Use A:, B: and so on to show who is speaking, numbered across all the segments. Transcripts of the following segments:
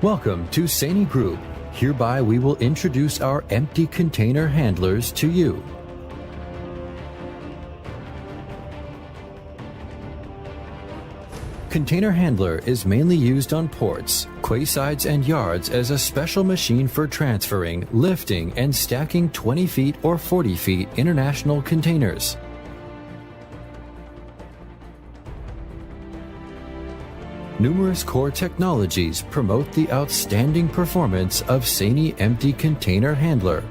A: Welcome to Sany Group. Hereby we will introduce our empty container handlers to you. Container handler is mainly used on ports, quaysides, and yards as a special machine for transferring, lifting, and stacking 20 feet or 40 feet international containers. Numerous core technologies promote the outstanding performance of Sany Empty Container Handler.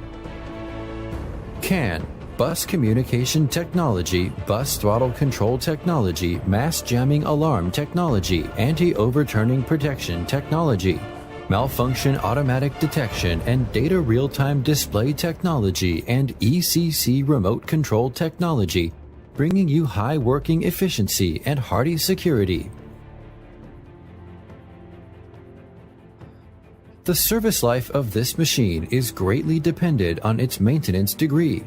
A: CAN, Bus Communication Technology, Bus Throttle Control Technology, Mass Jamming Alarm Technology, Anti-Overturning Protection Technology, Malfunction Automatic Detection and Data Real-Time Display Technology, and ECC Remote Control Technology, bringing you high working efficiency and hearty security. The service life of this machine is greatly dependent on its maintenance degree.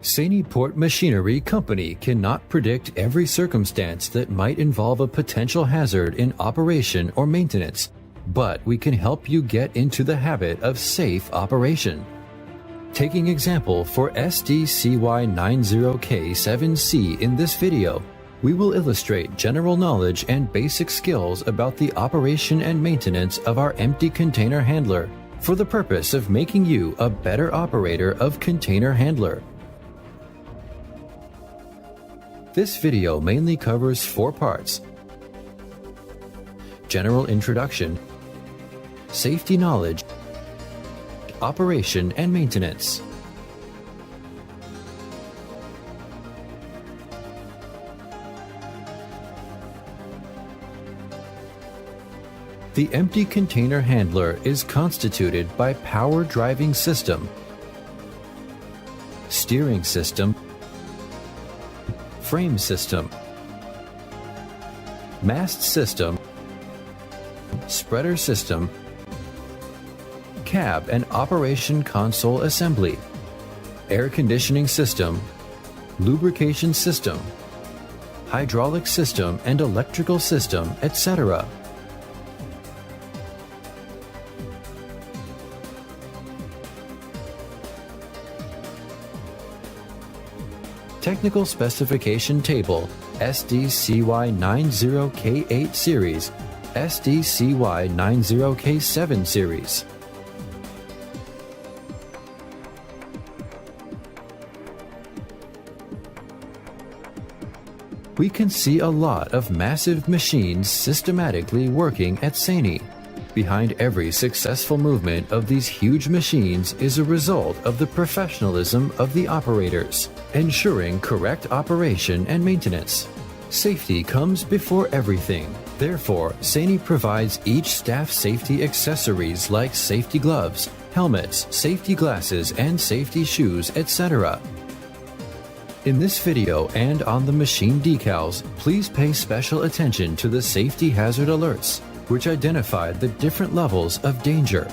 A: Sany Port Machinery Company cannot predict every circumstance that might involve a potential hazard in operation or maintenance, but we can help you get into the habit of safe operation. Taking example for SDCY90K7C in this video, we will illustrate general knowledge and basic skills about the operation and maintenance of our empty container handler for the purpose of making you a better operator of container handler. This video mainly covers 4 parts: general introduction, safety knowledge, operation and maintenance. The empty container handler is constituted by power driving system, steering system, frame system, mast system, spreader system, cab and operation console assembly, air conditioning system, lubrication system, hydraulic system and electrical system, etc. Technical Specification Table, SDCY90K8 Series, SDCY90K7 Series. We can see a lot of massive machines systematically working at Sany. Behind every successful movement of these huge machines is a result of the professionalism of the operators, ensuring correct operation and maintenance. Safety comes before everything. Therefore, Sany provides each staff safety accessories like safety gloves, helmets, safety glasses, and safety shoes, etc. In this video and on the machine decals, please pay special attention to the safety hazard alerts, which identify the different levels of danger.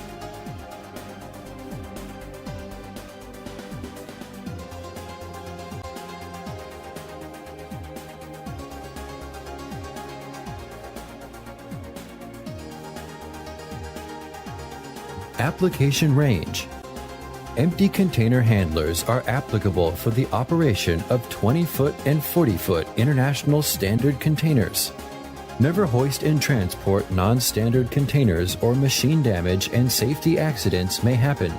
A: Application range. Empty container handlers are applicable for the operation of 20-foot and 40-foot international standard containers. Never hoist and transport non-standard containers or machine damage and safety accidents may happen.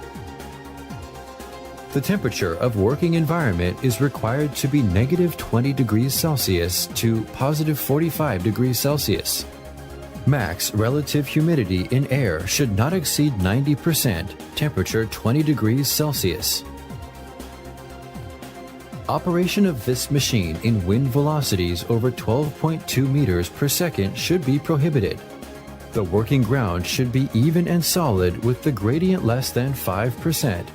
A: The temperature of working environment is required to be -20 degrees Celsius to +45 degrees Celsius. Max relative humidity in air should not exceed 90%, temperature 20 degrees Celsius. Operation of this machine in wind velocities over 12.2 meters per second should be prohibited. The working ground should be even and solid with the gradient less than 5%.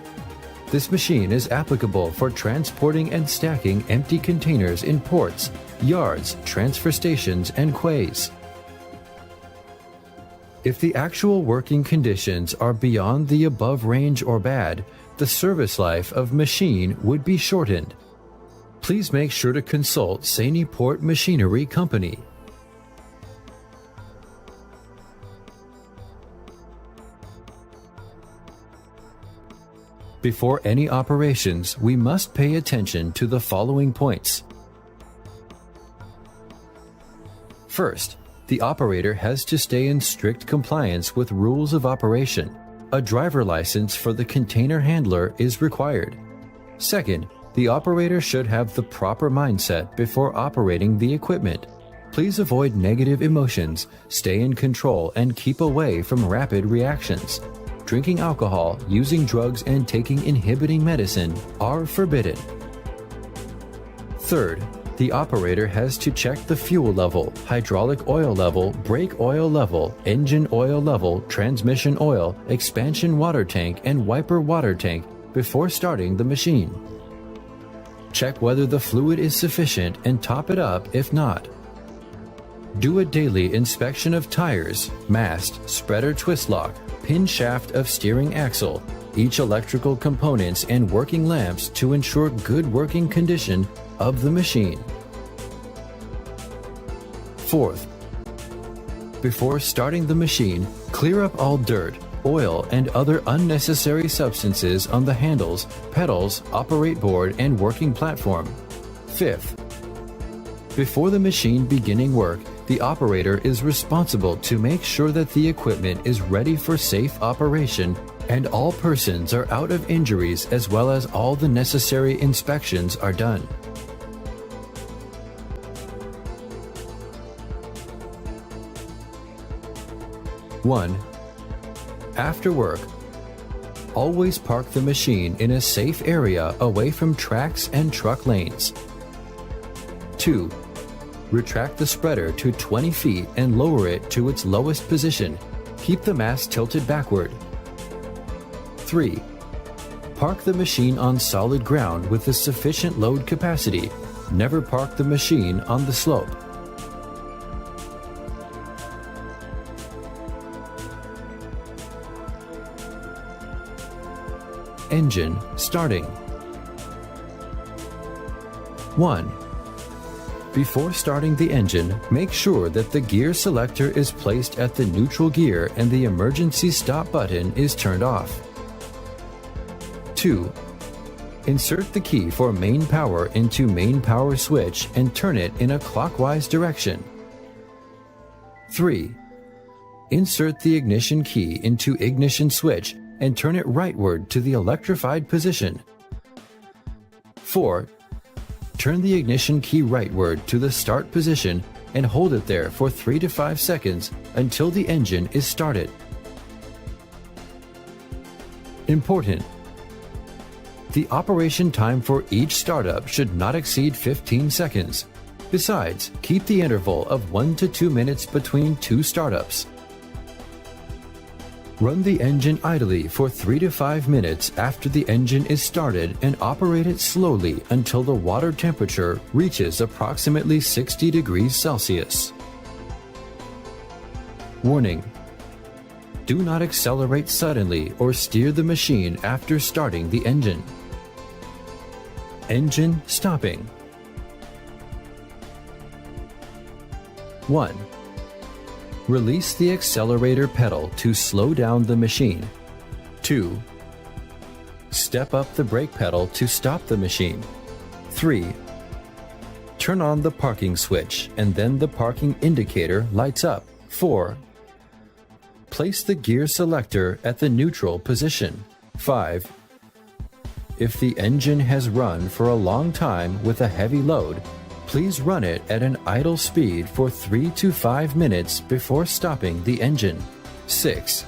A: This machine is applicable for transporting and stacking empty containers in ports, yards, transfer stations, and quays. If the actual working conditions are beyond the above range or bad, the service life of machine would be shortened. Please make sure to consult Sany Port Machinery Company. Before any operations, we must pay attention to the following points. First, the operator has to stay in strict compliance with rules of operation. A driver license for the container handler is required. Second, the operator should have the proper mindset before operating the equipment. Please avoid negative emotions, stay in control, and keep away from rapid reactions. Drinking alcohol, using drugs, and taking inhibiting medicine are forbidden. Third, the operator has to check the fuel level, hydraulic oil level, brake oil level, engine oil level, transmission oil, expansion water tank, and wiper water tank before starting the machine. Check whether the fluid is sufficient and top it up if not. Do a daily inspection of tires, mast, spreader twist lock, pin shaft of steering axle, each electrical components and working lamps to ensure good working condition of the machine. Fourth, before starting the machine, clear up all dirt, oil, and other unnecessary substances on the handles, pedals, operate board, and working platform. Fifth, before the machine beginning work, the operator is responsible to make sure that the equipment is ready for safe operation and all persons are out of injuries as well as all the necessary inspections are done. 1. After work, always park the machine in a safe area away from tracks and truck lanes. 2. Retract the spreader to 20 feet and lower it to its lowest position. Keep the mast tilted backward. 3. Park the machine on solid ground with a sufficient load capacity. Never park the machine on the slope. Engine starting. 1. Before starting the engine, make sure that the gear selector is placed at the neutral gear and the emergency stop button is turned off. 2. Insert the key for main power into main power switch and turn it in a clockwise direction. 3. Insert the ignition key into ignition switch and turn it rightward to the electrified position. 4. Turn the ignition key rightward to the start position and hold it there for 3 to 5 seconds until the engine is started. Important: the operation time for each startup should not exceed 15 seconds. Besides, keep the interval of 1 to 2 minutes between two startups. Run the engine idly for 3 to 5 minutes after the engine is started and operate it slowly until the water temperature reaches approximately 60 degrees Celsius. Warning: do not accelerate suddenly or steer the machine after starting the engine. Engine stopping. 1. Release the accelerator pedal to slow down the machine. 2. Step up the brake pedal to stop the machine. 3. Turn on the parking switch and then the parking indicator lights up. 4. Place the gear selector at the neutral position. 5. If the engine has run for a long time with a heavy load, please run it at an idle speed for 3 to 5 minutes before stopping the engine. 6.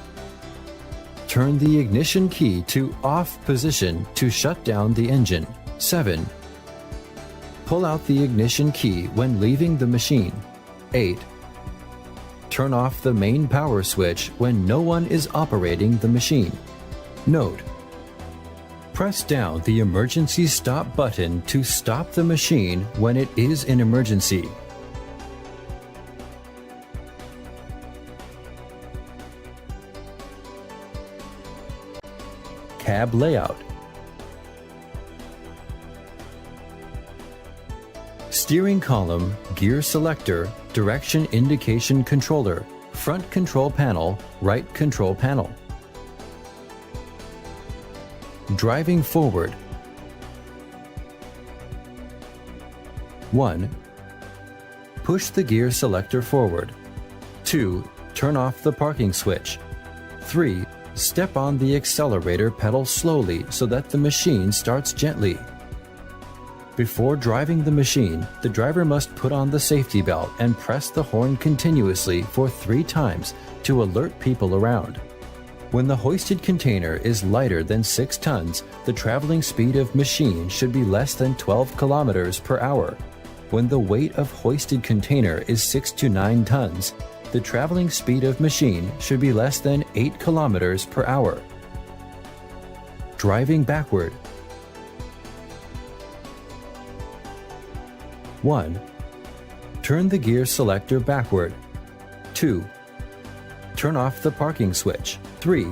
A: Turn the ignition key to off position to shut down the engine. 7. Pull out the ignition key when leaving the machine. 8. Turn off the main power switch when no one is operating the machine. Note: press down the emergency stop button to stop the machine when it is an emergency. Cab layout. Steering column, gear selector, direction indication controller, front control panel, right control panel. Driving forward. 1. Push the gear selector forward. 2. Turn off the parking switch. 3. Step on the accelerator pedal slowly so that the machine starts gently. Before driving the machine, the driver must put on the safety belt and press the horn continuously for 3 times to alert people around. When the hoisted container is lighter than 6 tons, the traveling speed of machine should be less than 12 kilometers per hour. When the weight of hoisted container is 6 to 9 tons, the traveling speed of machine should be less than 8 kilometers per hour. Driving backward. 1. Turn the gear selector backward. 2. Turn off the parking switch. 3.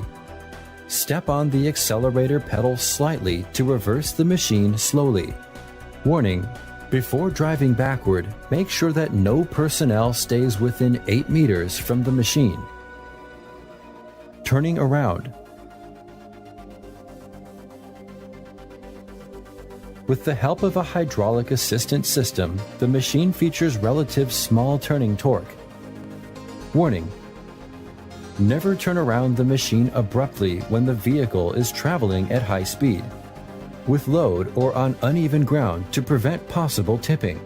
A: Step on the accelerator pedal slightly to reverse the machine slowly. Warning: before driving backward, make sure that no personnel stays within 8 meters from the machine. Turning around. With the help of a hydraulic assistance system, the machine features relative small turning torque. Warning: never turn around the machine abruptly when the vehicle is traveling at high speed, with load or on uneven ground to prevent possible tipping.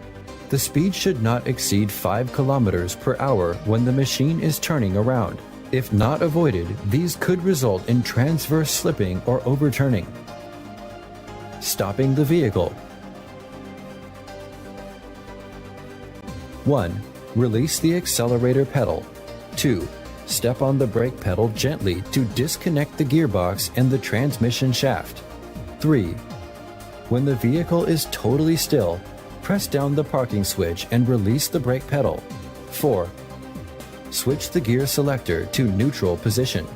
A: The speed should not exceed 5 kilometers per hour when the machine is turning around. If not avoided, these could result in transverse slipping or overturning. Stopping the vehicle. 1. Release the accelerator pedal. 2. Step on the brake pedal gently to disconnect the gearbox and the transmission shaft. 3. When the vehicle is totally still, press down the parking switch and release the brake pedal. 4. Switch the gear selector to neutral position.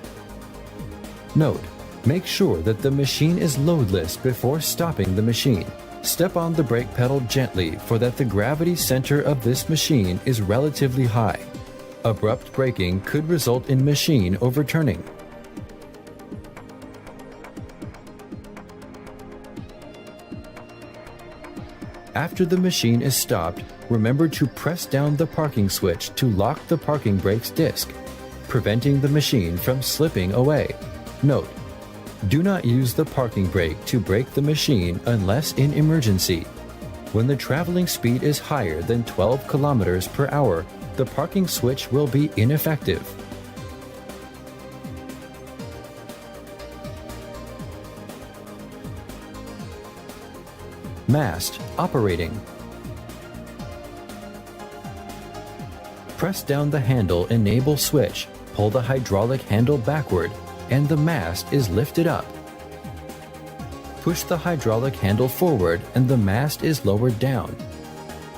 A: Note: make sure that the machine is loadless before stopping the machine. Step on the brake pedal gently for that the gravity center of this machine is relatively high. Abrupt braking could result in machine overturning. After the machine is stopped, remember to press down the parking switch to lock the parking brakes disc, preventing the machine from slipping away. Note: do not use the parking brake to brake the machine unless in emergency. When the traveling speed is higher than 12 kilometers per hour, the parking switch will be ineffective. Mast operating. Press down the handle enable switch, pull the hydraulic handle backward, and the mast is lifted up. Push the hydraulic handle forward and the mast is lowered down.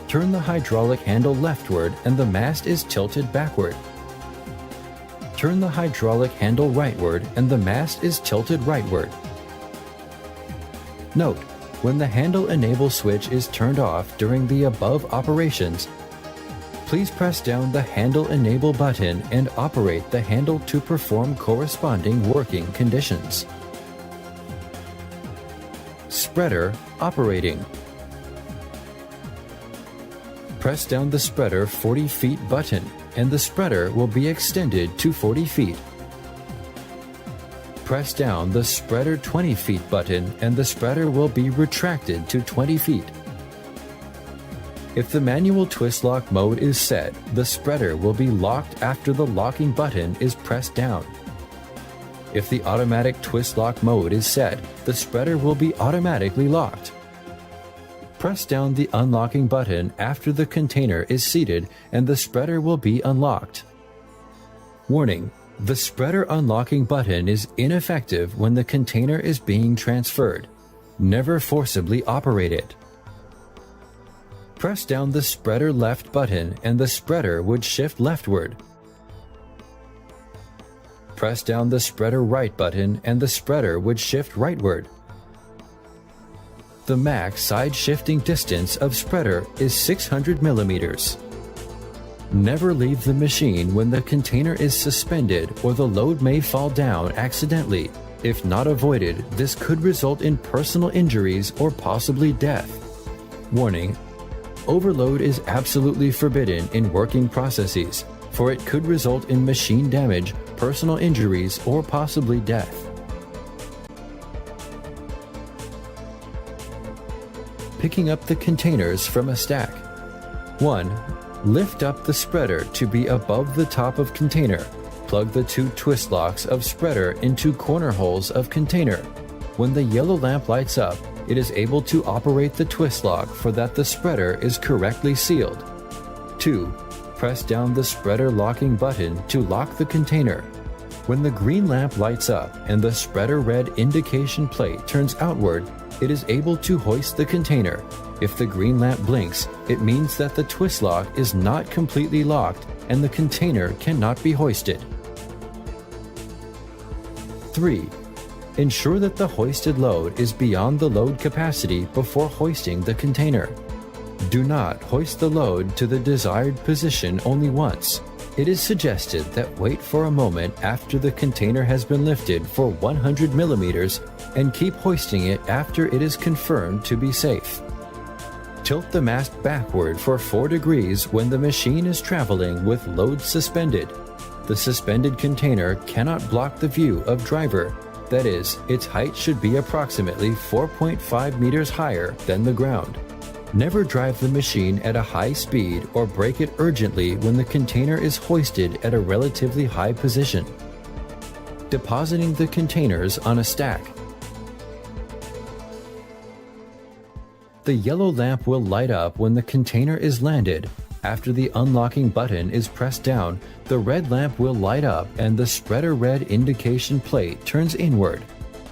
A: Turn the hydraulic handle leftward and the mast is tilted backward. Turn the hydraulic handle rightward and the mast is tilted rightward. Note: when the handle enable switch is turned off during the above operations, please press down the handle enable button and operate the handle to perform corresponding working conditions. Spreader operating. Press down the spreader 40 feet button and the spreader will be extended to 40 feet. Press down the spreader 20 feet button and the spreader will be retracted to 20 feet. If the manual twist lock mode is set, the spreader will be locked after the locking button is pressed down. If the automatic twist lock mode is set, the spreader will be automatically locked. Press down the unlocking button after the container is seated and the spreader will be unlocked. Warning: the spreader unlocking button is ineffective when the container is being transferred. Never forcibly operate it. Press down the spreader left button and the spreader would shift leftward. Press down the spreader right button and the spreader would shift rightward. The max side shifting distance of spreader is 600 millimeters. Never leave the machine when the container is suspended or the load may fall down accidentally. If not avoided, this could result in personal injuries or possibly death. Warning: overload is absolutely forbidden in working processes, for it could result in machine damage, personal injuries, or possibly death. Picking up the containers from a stack. 1. Lift up the spreader to be above the top of container. Plug the 2 twist locks of spreader into corner holes of container. When the yellow lamp lights up, it is able to operate the twist lock for that the spreader is correctly sealed. 2. Press down the spreader locking button to lock the container. When the green lamp lights up and the spreader red indication plate turns outward, it is able to hoist the container. If the green lamp blinks, it means that the twist lock is not completely locked and the container cannot be hoisted. 3. Ensure that the hoisted load is beyond the load capacity before hoisting the container. Do not hoist the load to the desired position only once. It is suggested that wait for a moment after the container has been lifted for 100 millimeters and keep hoisting it after it is confirmed to be safe. Tilt the mast backward for 4 degrees when the machine is traveling with load suspended. The suspended container cannot block the view of driver. That is, its height should be approximately 4.5 meters higher than the ground. Never drive the machine at a high speed or brake it urgently when the container is hoisted at a relatively high position. Depositing the containers on a stack. The yellow lamp will light up when the container is landed. After the unlocking button is pressed down, the red lamp will light up and the spreader red indication plate turns inward.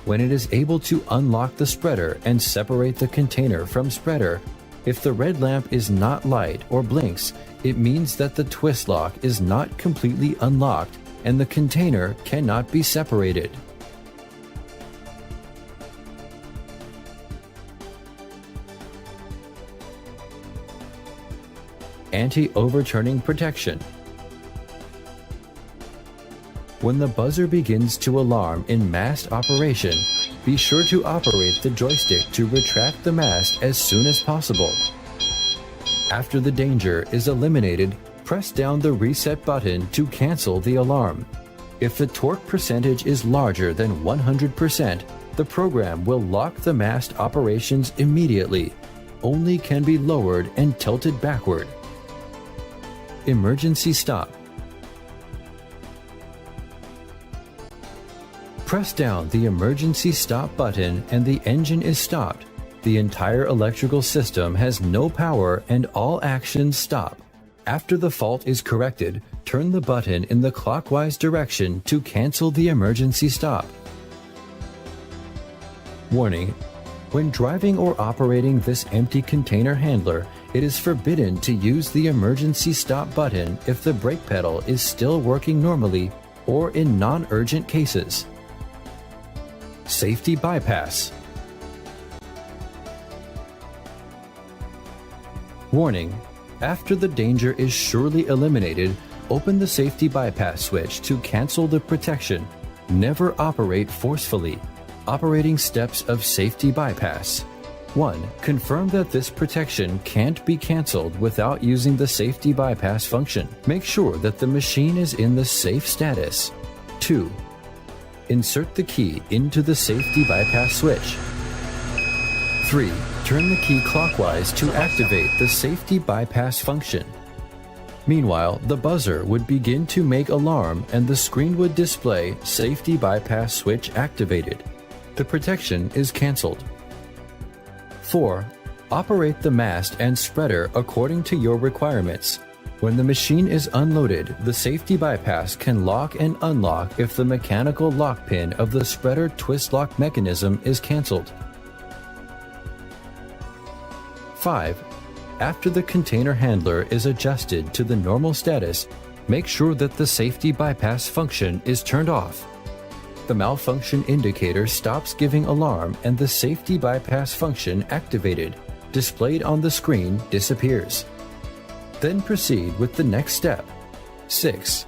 A: When it is able to unlock the spreader and separate the container from spreader, if the red lamp is not light or blinks, it means that the twist lock is not completely unlocked and the container cannot be separated. Anti-overturning protection. When the buzzer begins to alarm in mast operation, be sure to operate the joystick to retract the mast as soon as possible. After the danger is eliminated, press down the reset button to cancel the alarm. If the torque percentage is larger than 100%, the program will lock the mast operations immediately. Only can be lowered and tilted backward. Emergency stop. Press down the emergency stop button and the engine is stopped. The entire electrical system has no power and all actions stop. After the fault is corrected, turn the button in the clockwise direction to cancel the emergency stop. Warning: when driving or operating this empty container handler, it is forbidden to use the emergency stop button if the brake pedal is still working normally or in non-urgent cases. Safety bypass. Warning: after the danger is surely eliminated, open the safety bypass switch to cancel the protection. Never operate forcefully. Operating steps of safety bypass. 1. Confirm that this protection can't be cancelled without using the safety bypass function. Make sure that the machine is in the safe status. 2. Insert the key into the safety bypass switch. 3. Turn the key clockwise to activate the safety bypass function. Meanwhile, the buzzer would begin to make alarm and the screen would display safety bypass switch activated. The protection is cancelled. 4. Operate the mast and spreader according to your requirements. When the machine is unloaded, the safety bypass can lock and unlock if the mechanical lock pin of the spreader twist lock mechanism is cancelled. 5. After the container handler is adjusted to the normal status, make sure that the safety bypass function is turned off. The malfunction indicator stops giving alarm and the safety bypass function activated, displayed on the screen, disappears. Then proceed with the next step. 6.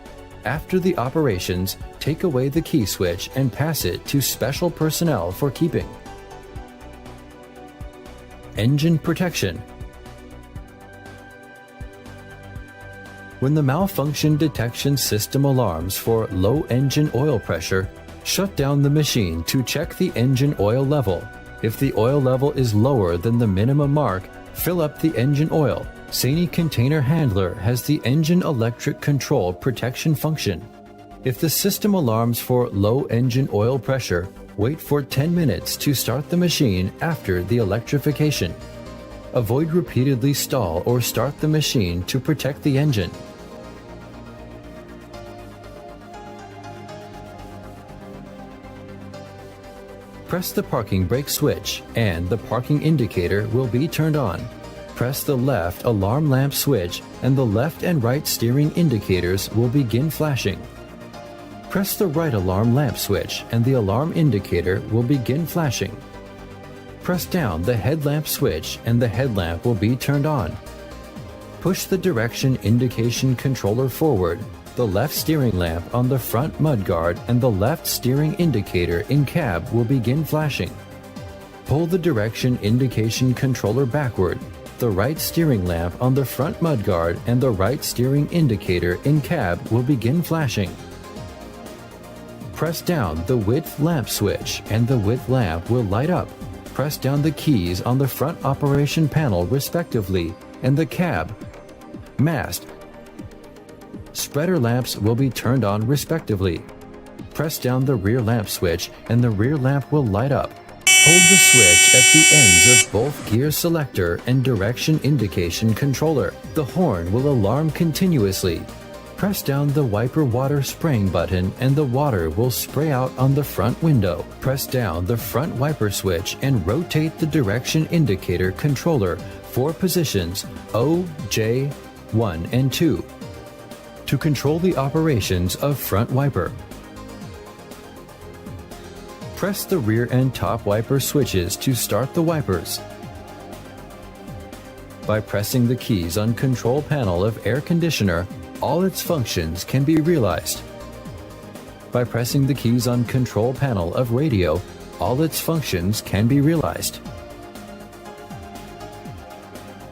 A: After the operations, take away the key switch and pass it to special personnel for keeping. Engine protection. When the malfunction detection system alarms for low engine oil pressure, shut down the machine to check the engine oil level. If the oil level is lower than the minimum mark, fill up the engine oil. Sany Container Handler has the engine electric control protection function. If the system alarms for low engine oil pressure, wait for 10 minutes to start the machine after the electrification. Avoid repeatedly stall or start the machine to protect the engine. Press the parking brake switch and the parking indicator will be turned on. Press the left alarm lamp switch and the left and right steering indicators will begin flashing. Press the right alarm lamp switch and the alarm indicator will begin flashing. Press down the headlamp switch and the headlamp will be turned on. Push the direction indication controller forward. The left steering lamp on the front mudguard and the left steering indicator in cab will begin flashing. Pull the direction indication controller backward. The right steering lamp on the front mudguard and the right steering indicator in cab will begin flashing. Press down the width lamp switch and the width lamp will light up. Press down the keys on the front operation panel respectively and the cab, mast, spreader lamps will be turned on respectively. Press down the rear lamp switch and the rear lamp will light up. Hold the switch at the ends of both gear selector and direction indication controller. The horn will alarm continuously. Press down the wiper water spraying button and the water will spray out on the front window. Press down the front wiper switch and rotate the direction indicator controller for positions O, J, 1 and 2 to control the operations of front wiper. Press the rear and top wiper switches to start the wipers. By pressing the keys on control panel of air conditioner, all its functions can be realized. By pressing the keys on control panel of radio, all its functions can be realized.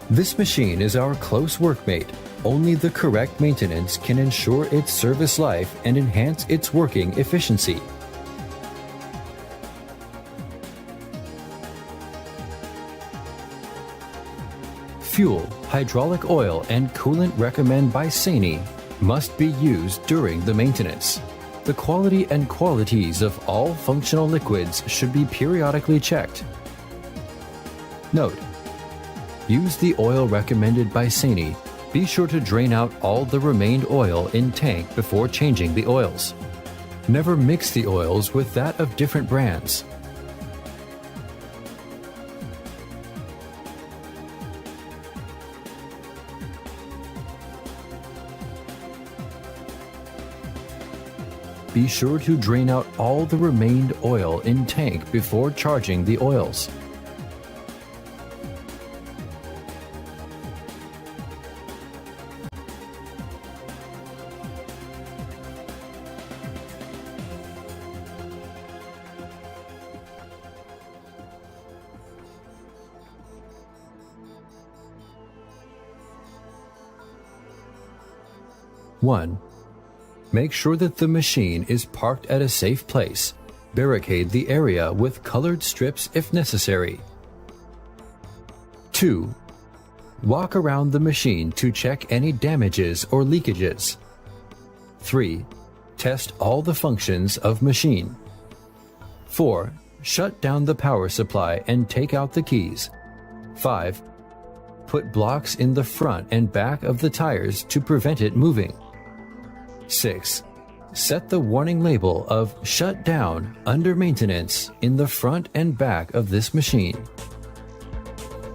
A: This machine is our close workmate. Only the correct maintenance can ensure its service life and enhance its working efficiency. Fuel, hydraulic oil, and coolant recommended by Sany must be used during the maintenance. The quality and qualities of all functional liquids should be periodically checked. Note: use the oil recommended by Sany. Be sure to drain out all the remained oil in tank before changing the oils. Never mix the oils with that of different brands. Be sure to drain out all the remained oil in tank before charging the oils. One, make sure that the machine is parked at a safe place. Barricade the area with colored strips if necessary. 2. Walk around the machine to check any damages or leakages. 3. Test all the functions of machine. 4. Shut down the power supply and take out the keys. 5. Put blocks in the front and back of the tires to prevent it moving. 6. Set the warning label of "Shut Down" under maintenance in the front and back of this machine.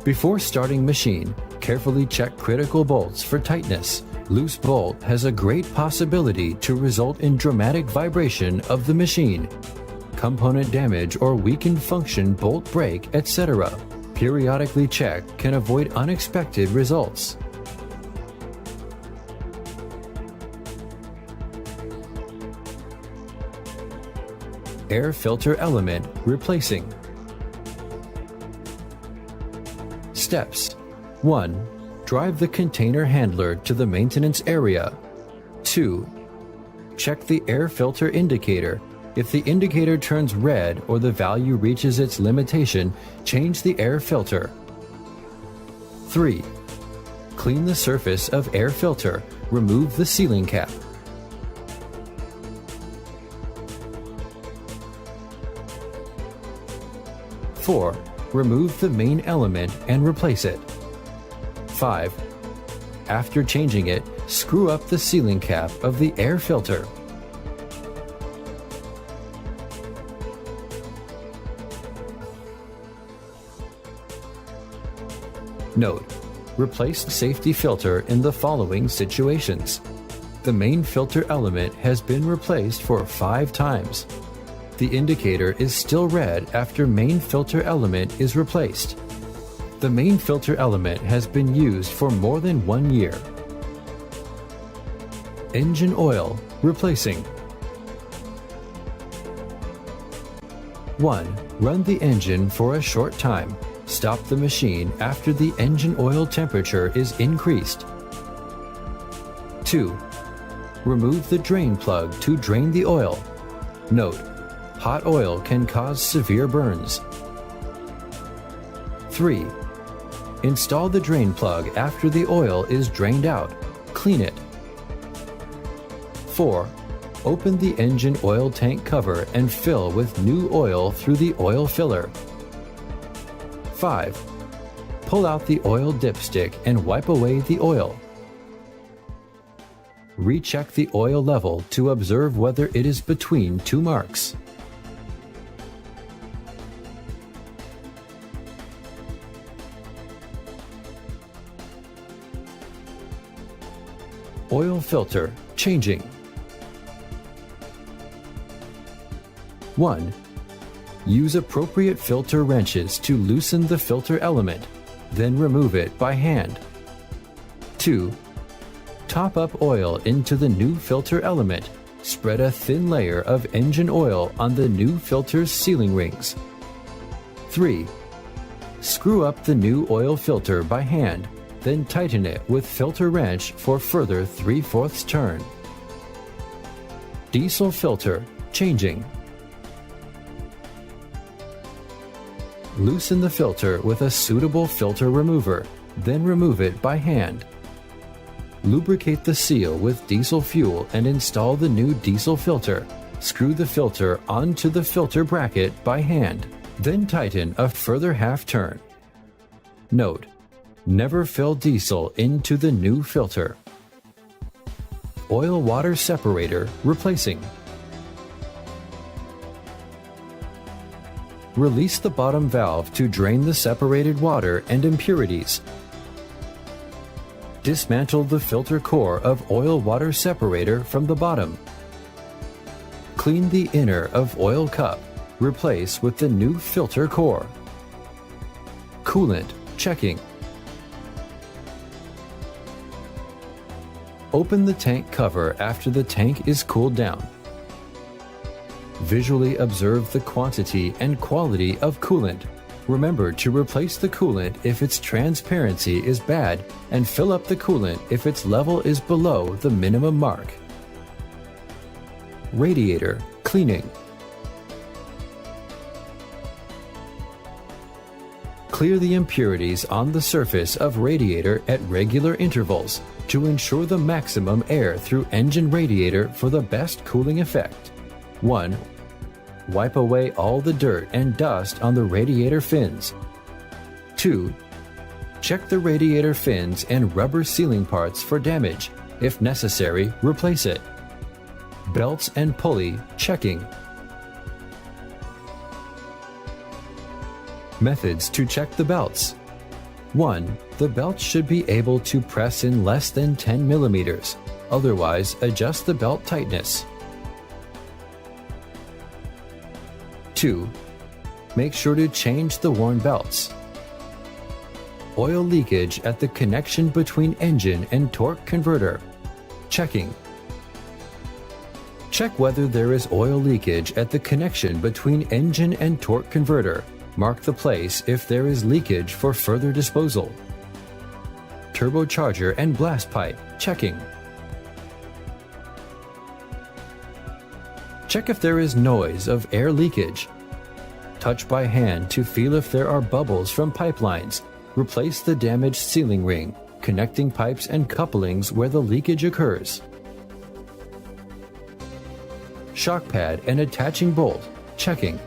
A: Before starting machine, carefully check critical bolts for tightness. Loose bolt has a great possibility to result in dramatic vibration of the machine, component damage or weakened function, bolt break, etc. Periodically check can avoid unexpected results. air filter element, replacing. Steps: 1. Drive the container handler to the maintenance area. 2. Check the air filter indicator. If the indicator turns red or the value reaches its limitation, change the air filter. 3. Clean the surface of air filter. Remove the sealing cap. 4. Remove the main element and replace it. 5. After changing it, screw up the sealing cap of the air filter. Note: replace the safety filter in the following situations. The main filter element has been replaced for 5 times. The indicator is still red after main filter element is replaced. The main filter element has been used for more than 1 year. Engine oil, replacing. 1. Run the engine for a short time. Stop the machine after the engine oil temperature is increased. 2. Remove the drain plug to drain the oil. Note: hot oil can cause severe burns. 3. Install the drain plug after the oil is drained out. Clean it. 4. Open the engine oil tank cover and fill with new oil through the oil filler. 5. Pull out the oil dipstick and wipe away the oil. Recheck the oil level to observe whether it is between 2 marks. Oil filter, changing. 1. Use appropriate filter wrenches to loosen the filter element, then remove it by hand. 2. Top up oil into the new filter element. Spread a thin layer of engine oil on the new filter's sealing rings. 3. Screw up the new oil filter by hand, then tighten it with filter wrench for further 3/4 turn. Diesel filter, changing. Loosen the filter with a suitable filter remover, then remove it by hand. Lubricate the seal with diesel fuel and install the new diesel filter. Screw the filter onto the filter bracket by hand, then tighten a further half turn. Note: never fill diesel into the new filter. Oil water separator, replacing. Release the bottom valve to drain the separated water and impurities. Dismantle the filter core of oil water separator from the bottom. Clean the inner of oil cup. Replace with the new filter core. Coolant, checking. Open the tank cover after the tank is cooled down. Visually observe the quantity and quality of coolant. Remember to replace the coolant if its transparency is bad and fill up the coolant if its level is below the minimum mark. Radiator, cleaning. Clear the impurities on the surface of radiator at regular intervals to ensure the maximum air through engine radiator for the best cooling effect. 1. Wipe away all the dirt and dust on the radiator fins. 2. Check the radiator fins and rubber sealing parts for damage. If necessary, replace it. Belts and pulley, checking. Methods to check the belts. 1. The belt should be able to press in less than 10 millimeters. Otherwise, adjust the belt tightness. 2. Make sure to change the worn belts. Oil leakage at the connection between engine and torque converter. Checking. Check whether there is oil leakage at the connection between engine and torque converter. Mark the place if there is leakage for further disposal. Turbocharger and blast pipe, checking. Check if there is noise of air leakage. Touch by hand to feel if there are bubbles from pipelines. Replace the damaged sealing ring, connecting pipes and couplings where the leakage occurs. Shock pad and attaching bolt, checking.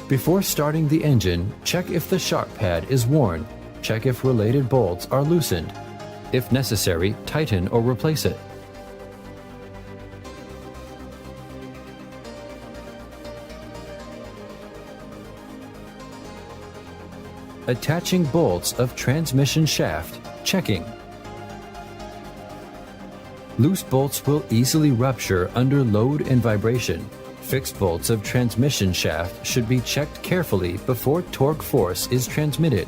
A: Before starting the engine, check if the shock pad is worn. Check if related bolts are loosened. If necessary, tighten or replace it. Attaching bolts of transmission shaft, checking. Loose bolts will easily rupture under load and vibration. Fixed bolts of transmission shaft should be checked carefully before torque force is transmitted.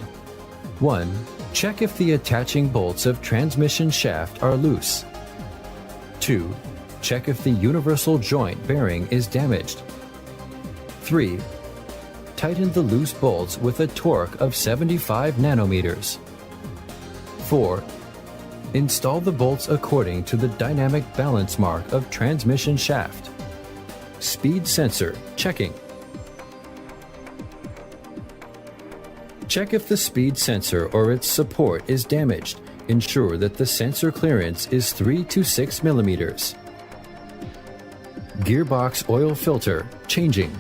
A: 1. Check if the attaching bolts of transmission shaft are loose. 2. Check if the universal joint bearing is damaged. 3. Tighten the loose bolts with a torque of 75 nanometers. 4. Install the bolts according to the dynamic balance mark of transmission shaft. Speed sensor, checking. Check if the speed sensor or its support is damaged. Ensure that the sensor clearance is 3 to 6 millimeters. Gearbox oil filter, changing.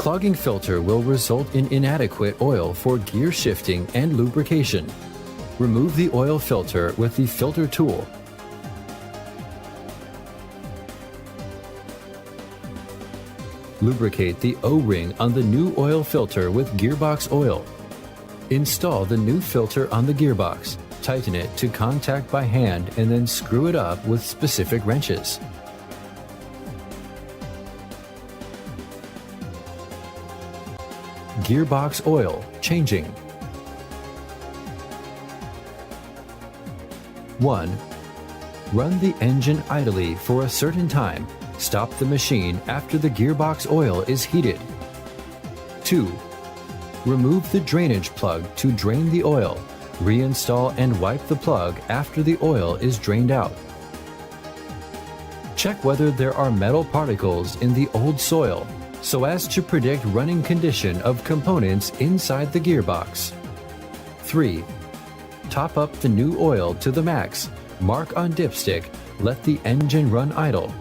A: Clogging filter will result in inadequate oil for gear shifting and lubrication. Remove the oil filter with the filter tool. Lubricate the O-ring on the new oil filter with gearbox oil. Install the new filter on the gearbox. Tighten it to contact by hand and then screw it up with specific wrenches. Gearbox oil, changing. 1. Run the engine idly for a certain time. Stop the machine after the gearbox oil is heated. 2. Remove the drainage plug to drain the oil. Reinstall and wipe the plug after the oil is drained out. Check whether there are metal particles in the old soil, so as to predict running condition of components inside the gearbox. 3. Top up the new oil to the max. Mark on dipstick. Let the engine run idle.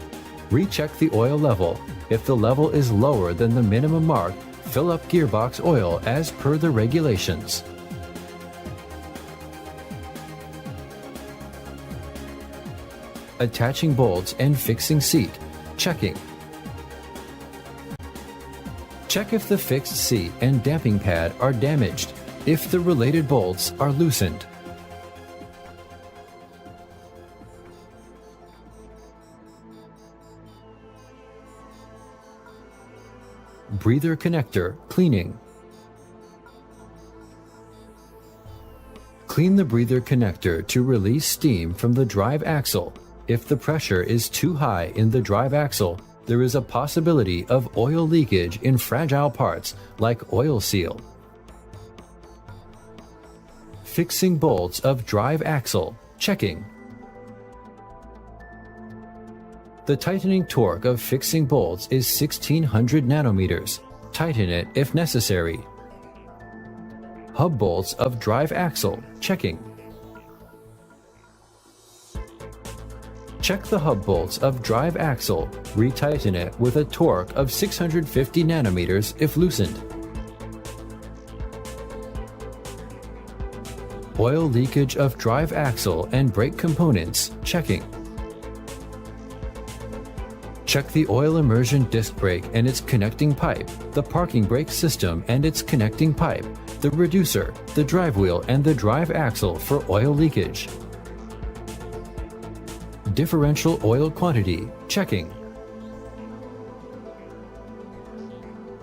A: Recheck the oil level. If the level is lower than the minimum mark, fill up gearbox oil as per the regulations. Attaching bolts and fixing seat, checking. Check if the fixed seat and damping pad are damaged, if the related bolts are loosened. Breather connector cleaning. Clean the breather connector to release steam from the drive axle. If the pressure is too high in the drive axle, there is a possibility of oil leakage in fragile parts like oil seal. Fixing bolts of drive axle, checking. The tightening torque of fixing bolts is 1600 nanometers. Tighten it if necessary. Hub bolts of drive axle, checking. Check the hub bolts of drive axle. Retighten it with a torque of 650 nanometers if loosened. Oil leakage of drive axle and brake components, checking. Check the oil immersion disc brake and its connecting pipe, the parking brake system and its connecting pipe, the reducer, the drive wheel and the drive axle for oil leakage. Differential oil quantity, checking.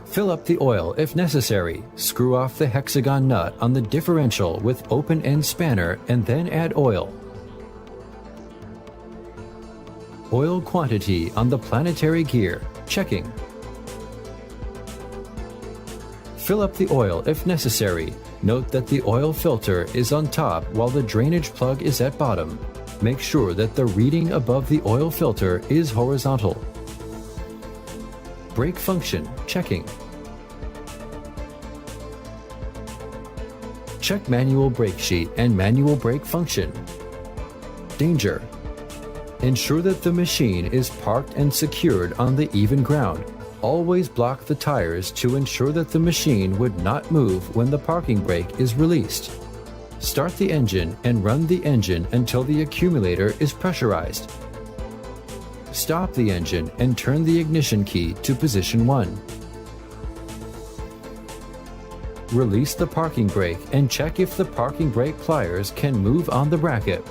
A: Fill up the oil if necessary. Screw off the hexagon nut on the differential with open end spanner and then add oil. Oil quantity on the planetary gear, checking. Fill up the oil if necessary. Note that the oil filter is on top while the drainage plug is at bottom. Make sure that the reading above the oil filter is horizontal. Brake function, checking. Check manual brake sheet and manual brake function. Danger. Ensure that the machine is parked and secured on the even ground. Always block the tires to ensure that the machine would not move when the parking brake is released. Start the engine and run the engine until the accumulator is pressurized. Stop the engine and turn the ignition key to position 1. Release the parking brake and check if the parking brake pliers can move on the bracket.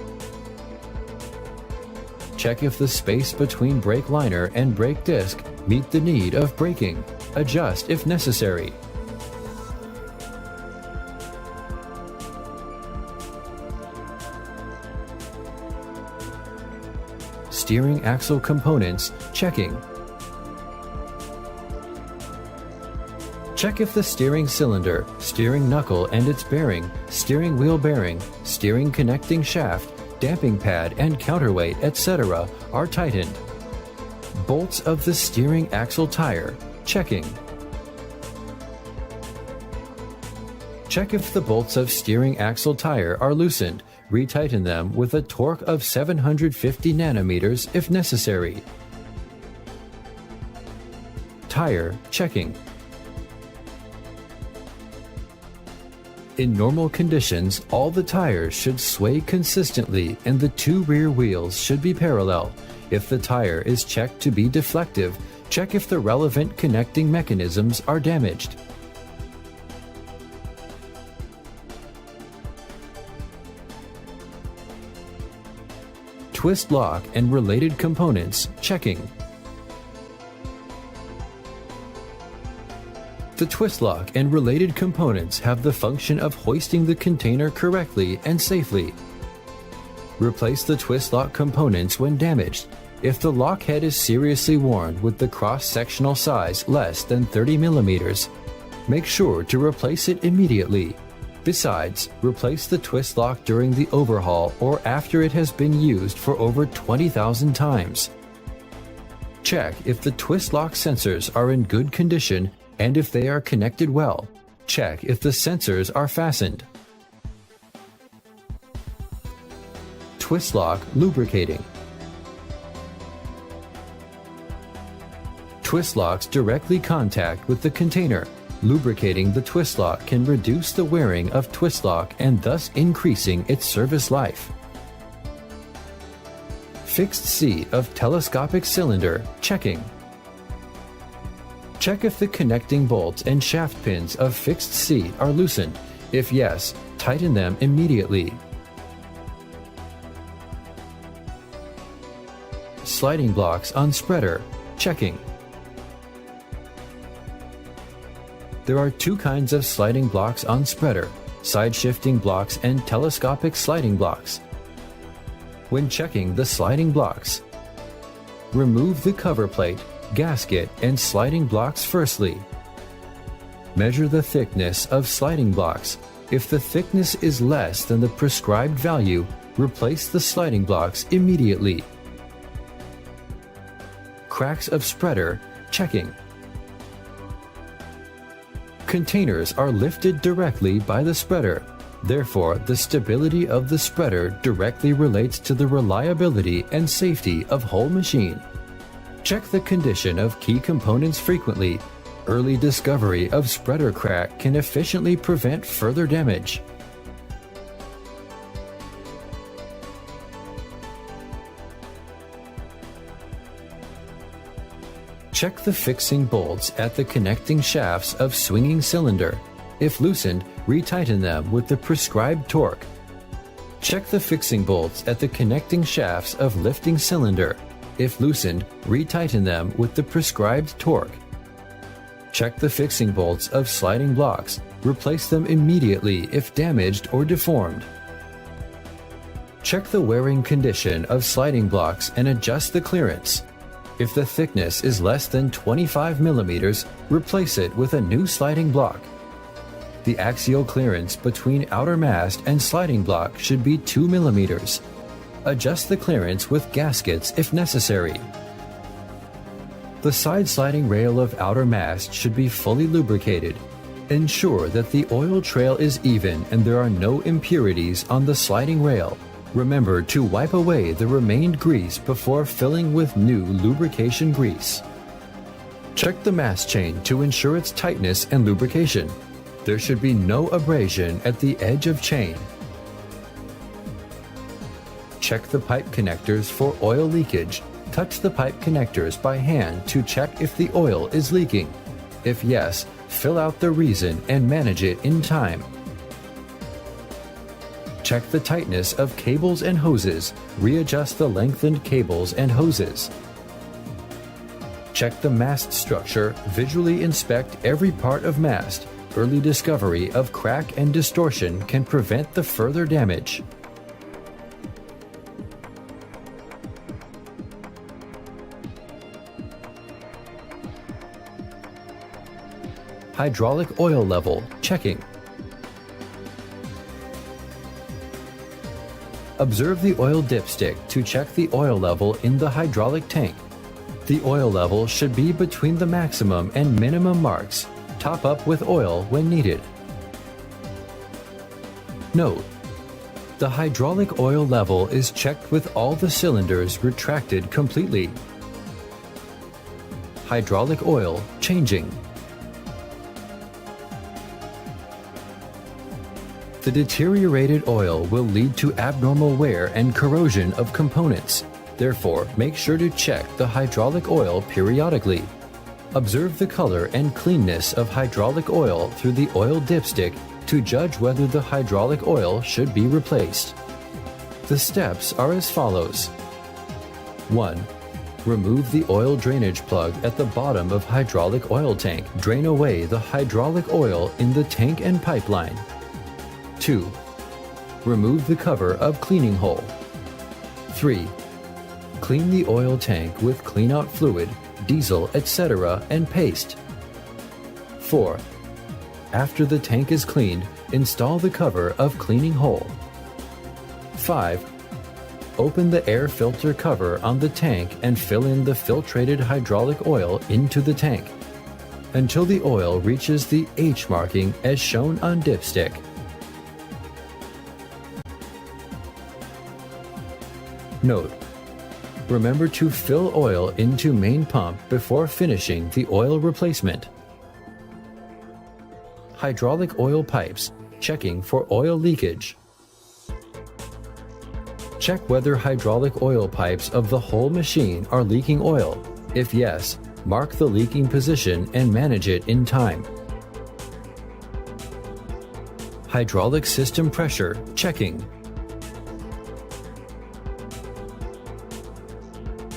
A: Check if the space between brake liner and brake disc meet the need of braking. Adjust if necessary. Steering axle components, checking. Check if the steering cylinder, steering knuckle and its bearing, steering wheel bearing, steering connecting shaft, damping pad and counterweight, etc. are tightened. Bolts of the steering axle tire, checking. Check if the bolts of steering axle tire are loosened. Retighten them with a torque of 750 nanometers if necessary. Tire, checking. In normal conditions, all the tires should sway consistently and the two rear wheels should be parallel. If the tire is checked to be deflective, check if the relevant connecting mechanisms are damaged. Twist lock and related components, checking. The twist lock and related components have the function of hoisting the container correctly and safely. Replace the twist lock components when damaged. If the lock head is seriously worn with the cross-sectional size less than 30 millimeters, make sure to replace it immediately. Besides, replace the twist lock during the overhaul or after it has been used for over 20,000 times. Check if the twist lock sensors are in good condition and if they are connected well. Check if the sensors are fastened. Twist lock lubricating. Twist locks directly contact with the container. Lubricating the twist lock can reduce the wearing of twist lock and thus increasing its service life. Fixed seat of telescopic cylinder, checking. Check if the connecting bolts and shaft pins of fixed seat are loosened. If yes, tighten them immediately. Sliding blocks on spreader, checking. There are two kinds of sliding blocks on spreader: side shifting blocks and telescopic sliding blocks. When checking the sliding blocks, remove the cover plate, gasket, and sliding blocks firstly. Measure the thickness of sliding blocks. If the thickness is less than the prescribed value, replace the sliding blocks immediately. Cracks of spreader, checking. Containers are lifted directly by the spreader. Therefore, the stability of the spreader directly relates to the reliability and safety of whole machine. Check the condition of key components frequently. Early discovery of spreader crack can efficiently prevent further damage. Check the fixing bolts at the connecting shafts of swinging cylinder. If loosened, retighten them with the prescribed torque. Check the fixing bolts at the connecting shafts of lifting cylinder. If loosened, retighten them with the prescribed torque. Check the fixing bolts of sliding blocks. Replace them immediately if damaged or deformed. Check the wearing condition of sliding blocks and adjust the clearance. If the thickness is less than 25 millimeters, replace it with a new sliding block. The axial clearance between outer mast and sliding block should be 2 millimeters. Adjust the clearance with gaskets if necessary. The side sliding rail of outer mast should be fully lubricated. Ensure that the oil trail is even and there are no impurities on the sliding rail. Remember to wipe away the remained grease before filling with new lubrication grease. Check the mast chain to ensure its tightness and lubrication. There should be no abrasion at the edge of chain. Check the pipe connectors for oil leakage. Touch the pipe connectors by hand to check if the oil is leaking. If yes, fill out the reason and manage it in time. Check the tightness of cables and hoses. Readjust the lengthened cables and hoses. Check the mast structure. Visually inspect every part of mast. Early discovery of crack and distortion can prevent the further damage. Hydraulic oil level checking. Observe the oil dipstick to check the oil level in the hydraulic tank. The oil level should be between the maximum and minimum marks. Top up with oil when needed. Note: the hydraulic oil level is checked with all the cylinders retracted completely. Hydraulic oil changing. The deteriorated oil will lead to abnormal wear and corrosion of components. Therefore, make sure to check the hydraulic oil periodically. Observe the color and cleanness of hydraulic oil through the oil dipstick to judge whether the hydraulic oil should be replaced. The steps are as follows. 1. Remove the oil drainage plug at the bottom of hydraulic oil tank. Drain away the hydraulic oil in the tank and pipeline. 2. Remove the cover of cleaning hole. 3. Clean the oil tank with cleanout fluid, diesel, etc. and paste. 4. After the tank is cleaned, install the cover of cleaning hole. 5. Open the air filter cover on the tank and fill in the filtrated hydraulic oil into the tank until the oil reaches the H marking as shown on dipstick. Note: remember to fill oil into main pump before finishing the oil replacement. Hydraulic oil pipes, checking for oil leakage. Check whether hydraulic oil pipes of the whole machine are leaking oil. If yes, mark the leaking position and manage it in time. Hydraulic system pressure, checking.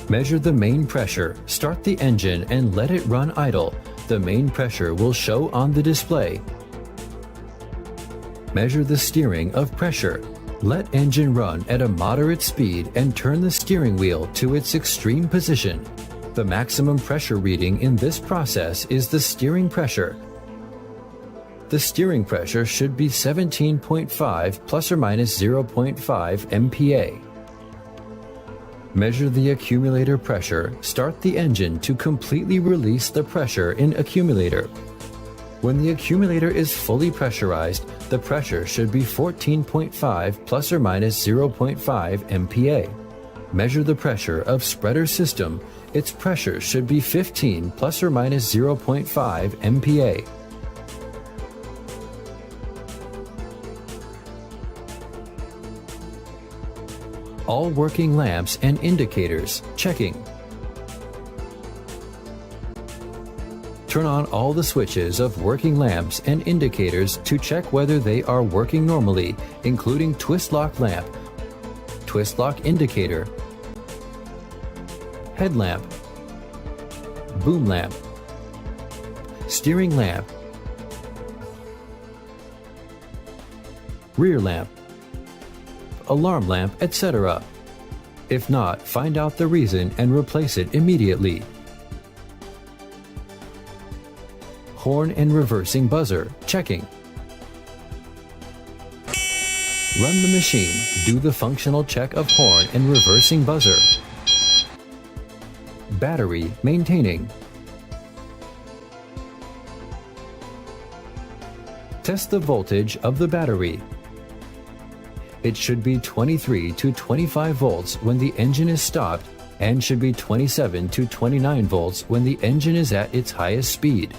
A: Measure the main pressure, start the engine and let it run idle. The main pressure will show on the display. Measure the steering of pressure. Let engine run at a moderate speed and turn the steering wheel to its extreme position. The maximum pressure reading in this process is the steering pressure. The steering pressure should be 17.5 plus or minus 0.5 MPa. Measure the accumulator pressure. Start the engine to completely release the pressure in accumulator. When the accumulator is fully pressurized, the pressure should be 14.5 plus or minus 0.5 MPa. Measure the pressure of spreader system. Its pressure should be 15 plus or minus 0.5 MPa. All working lamps and indicators, checking. Turn on all the switches of working lamps and indicators to check whether they are working normally, including twist lock lamp, twist lock indicator, headlamp, boom lamp, steering lamp, rear lamp, alarm lamp, etc. If not, find out the reason and replace it immediately. Horn and reversing buzzer, checking. Run the machine. Do the functional check of horn and reversing buzzer. Battery, maintaining. Test the voltage of the battery. It should be 23 to 25 volts when the engine is stopped and should be 27 to 29 volts when the engine is at its highest speed.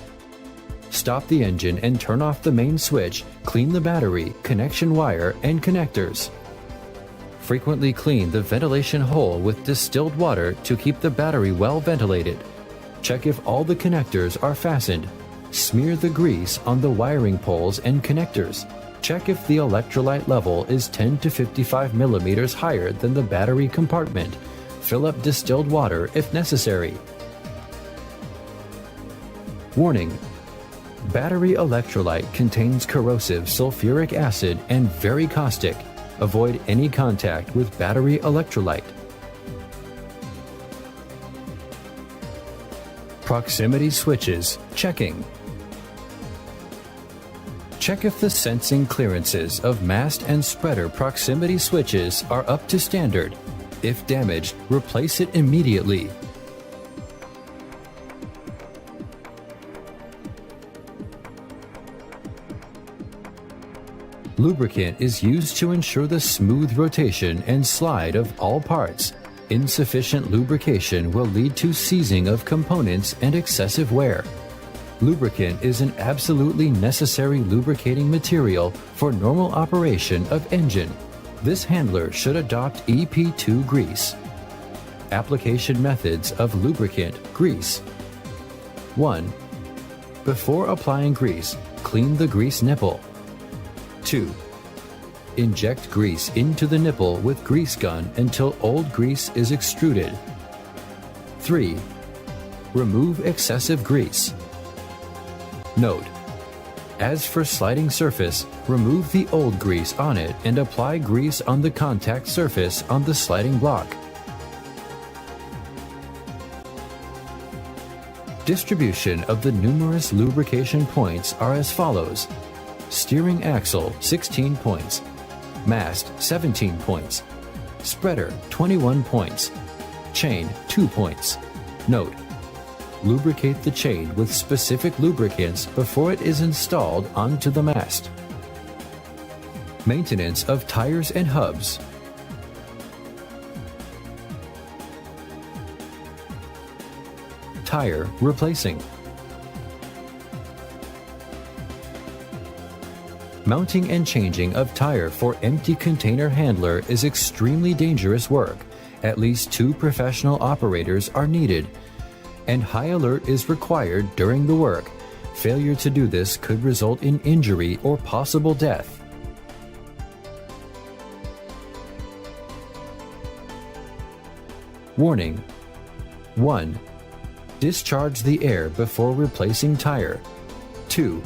A: Stop the engine and turn off the main switch, clean the battery, connection wire, and connectors. Frequently clean the ventilation hole with distilled water to keep the battery well ventilated. Check if all the connectors are fastened. Smear the grease on the wiring poles and connectors. Check if the electrolyte level is 10 to 55 millimeters higher than the battery compartment. Fill up distilled water if necessary. Warning: battery electrolyte contains corrosive sulfuric acid and very caustic. Avoid any contact with battery electrolyte. Proximity switches, checking. Check if the sensing clearances of mast and spreader proximity switches are up to standard. If damaged, replace it immediately. Lubricant is used to ensure the smooth rotation and slide of all parts. Insufficient lubrication will lead to seizing of components and excessive wear. Lubricant is an absolutely necessary lubricating material for normal operation of engine. This handler should adopt EP2 grease. Application methods of lubricant grease. 1. Before applying grease, clean the grease nipple. 2. Inject grease into the nipple with grease gun until old grease is extruded. 3. Remove excessive grease. Note: as for sliding surface, remove the old grease on it and apply grease on the contact surface on the sliding block. Distribution of the numerous lubrication points are as follows: steering axle 16 points, mast 17 points, spreader 21 points, chain 2 points. Note: lubricate the chain with specific lubricants before it is installed onto the mast. Maintenance of tires and hubs. Tire replacing. Mounting and changing of tire for empty container handler is extremely dangerous work. At least 2 professional operators are needed, and high alert is required during the work. Failure to do this could result in injury or possible death. Warning: 1. Discharge the air before replacing tire. 2.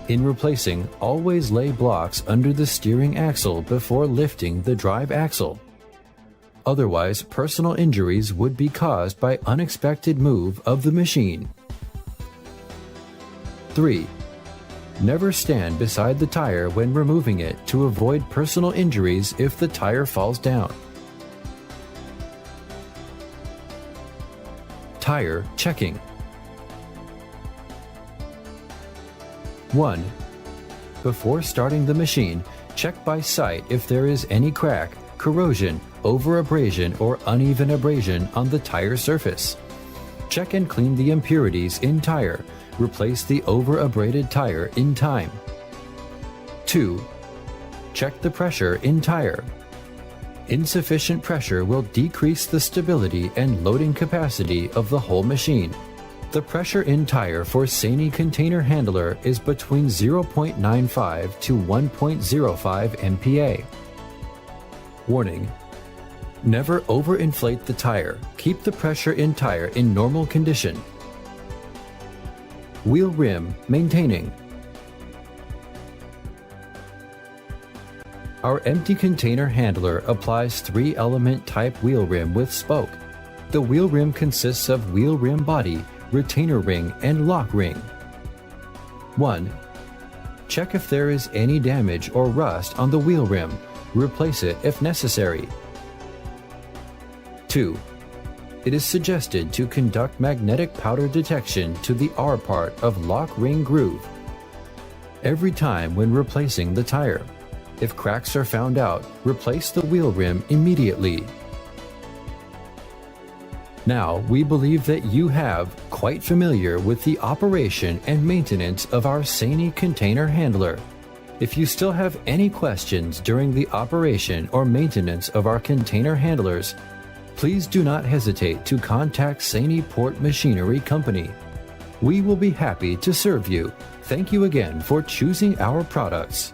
A: In replacing, always lay blocks under the steering axle before lifting the drive axle. Otherwise, personal injuries would be caused by unexpected move of the machine. 3. Never stand beside the tire when removing it to avoid personal injuries if the tire falls down. Tire checking. 1. Before starting the machine, check by sight if there is any crack, corrosion, over-abrasion or uneven abrasion on the tire surface. Check and clean the impurities in tire. Replace the over-abraded tire in time. 2. Check the pressure in tire. Insufficient pressure will decrease the stability and loading capacity of the whole machine. The pressure in tire for Sany container handler is between 0.95 to 1.05 MPa. Warning: never overinflate the tire. Keep the pressure in tire in normal condition. Wheel rim maintaining. Our empty container handler applies 3-element type wheel rim with spoke. The wheel rim consists of wheel rim body, retainer ring, and lock ring. 1. Check if there is any damage or rust on the wheel rim. Replace it if necessary. 2. It is suggested to conduct magnetic powder detection to the R part of lock ring groove every time when replacing the tire. If cracks are found out, replace the wheel rim immediately. Now, we believe that you have quite familiar with the operation and maintenance of our Sany container handler. If you still have any questions during the operation or maintenance of our container handlers, please do not hesitate to contact Sany Port Machinery Company. We will be happy to serve you. Thank you again for choosing our products.